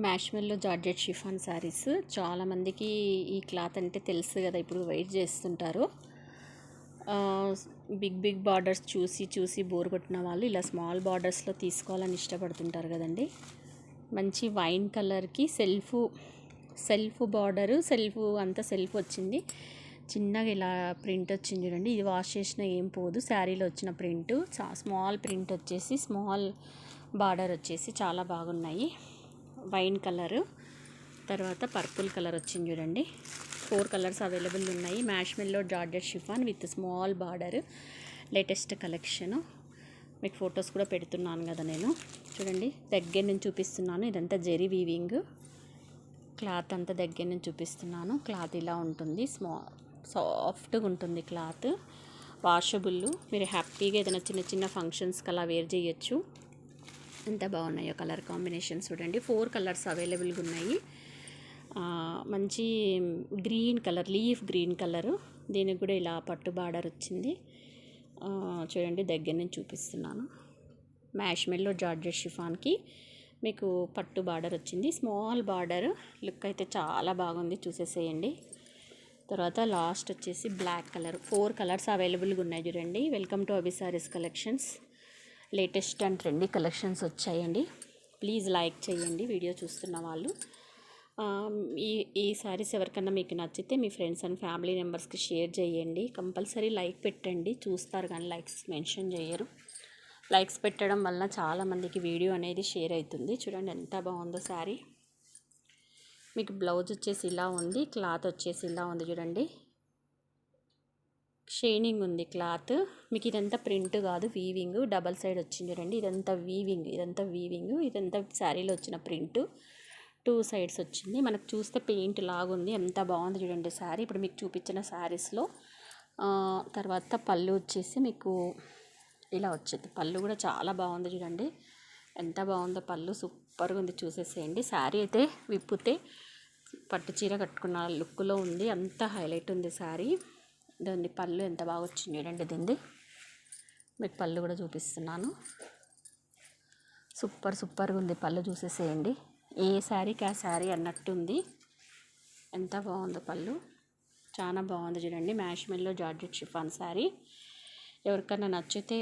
Marshmallow georgette chiffon saris చాలామందికి ఈ cloth అంటే తెలుసు కదా, ఇప్పుడు వెయిట్ చేస్తుంటారు. బిగ్ బార్డర్స్ చూసి బోర్ కొట్టిన వాళ్ళు ఇలా స్మాల్ బార్డర్స్లో తీసుకోవాలని ఇష్టపడుతుంటారు కదండి. మంచి వైన్ కలర్కి సెల్ఫ్ బార్డరు, సెల్ఫ్ వచ్చింది. చిన్నగా ఇలా ప్రింట్ వచ్చింది చూడండి. ఇది వాష్ చేసినా ఏం పోదు. శారీలో వచ్చిన ప్రింట్ స్మాల్ ప్రింట్ వచ్చేసి స్మాల్ బార్డర్ వచ్చేసి చాలా బాగున్నాయి. వైన్ కలరు, తర్వాత పర్పుల్ కలర్ వచ్చింది చూడండి. 4 కలర్స్ అవైలబుల్ ఉన్నాయి. Marshmallow georgette chiffon with small border, latest collection. మీకు ఫొటోస్ కూడా పెడుతున్నాను కదా నేను. చూడండి, దగ్గర నుంచి చూపిస్తున్నాను. ఇదంతా జెరీ వీవింగ్ క్లాత్, అంతా దగ్గర నుంచి చూపిస్తున్నాను. క్లాత్ ఇలా ఉంటుంది, సాఫ్ట్గా ఉంటుంది క్లాత్, వాషబుల్. మీరు హ్యాపీగా ఏదైనా చిన్న ఫంక్షన్స్కి అలా వేర్ చేయొచ్చు. ఎంత బాగున్నాయో కలర్ కాంబినేషన్స్ చూడండి. 4 కలర్స్ అవైలబుల్గా ఉన్నాయి. మంచి green colour, leaf green colour. దీనికి కూడా ఇలా పట్టు బార్డర్ వచ్చింది చూడండి. దగ్గర నుంచి చూపిస్తున్నాను. మ్యాష్మెల్లో జార్జెట్ షిఫాన్కి మీకు పట్టు బార్డర్ వచ్చింది, స్మాల్ బార్డర్. లుక్ అయితే చాలా బాగుంది, చూసేసేయండి. తర్వాత లాస్ట్ వచ్చేసి బ్లాక్ కలర్. 4 కలర్స్ అవైలబుల్గా ఉన్నాయి చూడండి. Welcome to Abhi saris collections. Latest and trendy collections వచ్చాయండి. ప్లీజ్ లైక్ చేయండి వీడియో చూస్తున్న వాళ్ళు. ఈ సారీస్ ఎవరికన్నా మీకు నచ్చితే మీ ఫ్రెండ్స్ అండ్ ఫ్యామిలీ మెంబర్స్కి షేర్ చేయండి. కంపల్సరీ లైక్ పెట్టండి. చూస్తారు కానీ లైక్స్ మెన్షన్ చేయరు. లైక్స్ పెట్టడం వల్ల చాలామందికి వీడియో అనేది షేర్ అవుతుంది. చూడండి ఎంత బాగుందో శారీ. మీకు బ్లౌజ్ వచ్చేసి ఇలా ఉంది, క్లాత్ వచ్చేసి ఇలా ఉంది చూడండి. షైనింగ్ ఉంది క్లాత్. మీకు ఇదంతా ప్రింట్ కాదు, వీవింగ్. డబల్ సైడ్ వచ్చింది చూడండి. ఇదంతా వీవింగ్, ఇదంతా శారీలో వచ్చిన ప్రింట్. 2 సైడ్స్ వచ్చింది. మనకు చూస్తే పెయింట్ లాగుంది. ఎంత బాగుంది చూడండి శారీ. ఇప్పుడు మీకు చూపించిన శారీస్లో తర్వాత పళ్ళు వచ్చేసి మీకు ఇలా వచ్చింది. పళ్ళు కూడా చాలా బాగుంది చూడండి. ఎంత బాగుందో పళ్ళు, సూపర్గా ఉంది. చూసేసేయండి. శారీ అయితే విప్పితే పట్టు చీర కట్టుకున్న లుక్లో ఉంది. అంత హైలైట్ ఉంది శారీ. దాని పళ్ళు ఎంత బాగా వచ్చింది చూడండి. దీన్ని మీకు పళ్ళు కూడా చూపిస్తున్నాను. సూపర్గా ఉంది పళ్ళు, చూసేసేయండి. ఏ శారీకి ఆ శారీ అన్నట్టుంది. ఎంత బాగుందో పళ్ళు, చాలా బాగుంది చూడండి. Marshmallow georgette chiffon sari. ఎవరికైనా నచ్చితే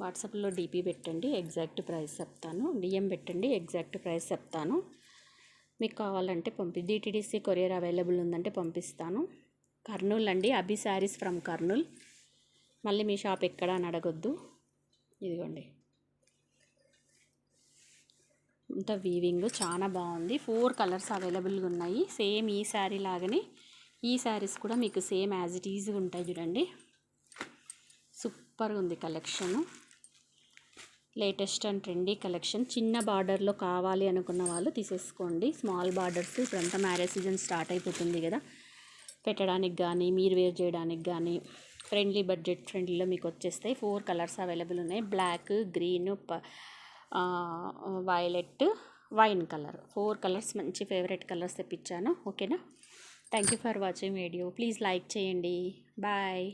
వాట్సాప్లో డీపీ పెట్టండి, ఎగ్జాక్ట్ ప్రైస్ చెప్తాను. డిఎం పెట్టండి, ఎగ్జాక్ట్ ప్రైస్ చెప్తాను. మీకు కావాలంటే డిటీడీసీ కొరియర్ అవైలబుల్ ఉందంటే పంపిస్తాను. కర్నూలు అండి, అభి శారీస్ ఫ్రమ్ కర్నూల్. మళ్ళీ మీ షాప్ ఎక్కడ అని అడగొద్దు. ఇదిగోండి, ఇంత వీవింగ్ చాలా బాగుంది. 4 కలర్స్ అవైలబుల్గా ఉన్నాయి. సేమ్ ఈ శారీ లాగానే ఈ శారీస్ కూడా మీకు సేమ్ యాజ్ ఇట్ ఈజ్గా ఉంటాయి చూడండి. సూపర్గా ఉంది collection. Latest and trendy collection. చిన్న బార్డర్లో కావాలి అనుకున్న వాళ్ళు తీసేసుకోండి. స్మాల్ బార్డర్స్ ఇప్పుడంతా మ్యారేజ్ సీజన్ స్టార్ట్ అయిపోతుంది కదా, పెట్టడానికి కానీ మీరు వేర్ చేయడానికి కానీ బడ్జెట్ ఫ్రెండ్లీలో మీకు వచ్చేస్తాయి. 4 కలర్స్ అవైలబుల్ ఉన్నాయి. Black, green, violet, wine colour. 4 colours మంచి ఫేవరెట్ కలర్స్ తెప్పించాను. ఓకేనా? Thank you for watching video. Please like చేయండి. బాయ్.